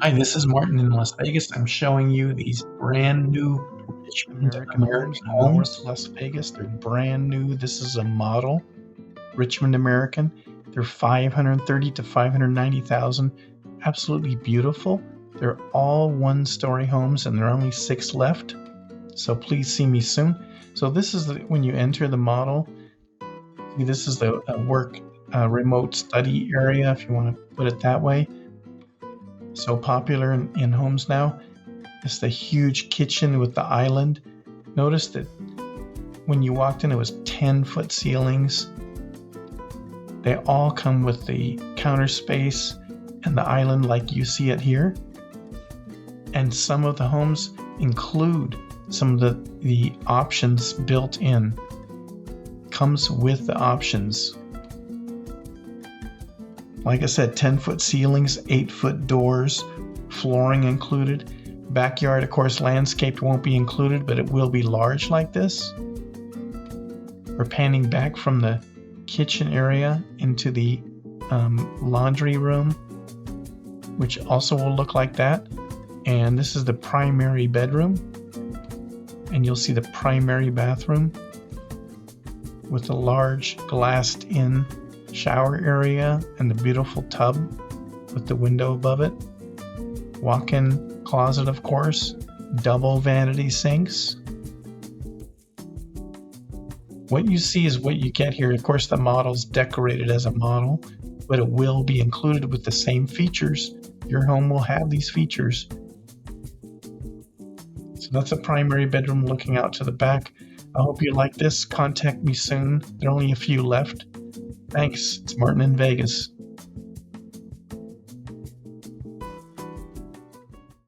Hi, this is Martin in Las Vegas. I'm showing you these brand new Richmond American American homes, homes. North Las Vegas. They're brand new. This is a model Richmond American. They're 530 to 590,000. Absolutely beautiful. They're all one-story homes, and there are only 6 left. So please see me soon. So this is when you enter the model. This is the work remote study area, if you want to put it that way. So popular in homes now. It's the huge kitchen with the island. Notice that when you walked in, it was 10-foot ceilings. They all come with the counter space and the island like you see it here. And some of the homes include some of the options built in. Comes with the options. Like I said, 10-foot ceilings, 8-foot doors, flooring included. Backyard, of course, landscaped won't be included, but it will be large like this. We're panning back from the kitchen area into the laundry room, which also will look like that. And this is the primary bedroom. And you'll see the primary bathroom with a large glassed-in shower area and the beautiful tub with the window above it. Walk-in closet, of course, double vanity sinks. What you see is what you get here. Of course, the model's decorated as a model, but it will be included with the same features. Your home will have these features. So that's a primary bedroom looking out to the back. I hope you like this. Contact me soon. There are only a few left. Thanks. It's Martin in Vegas.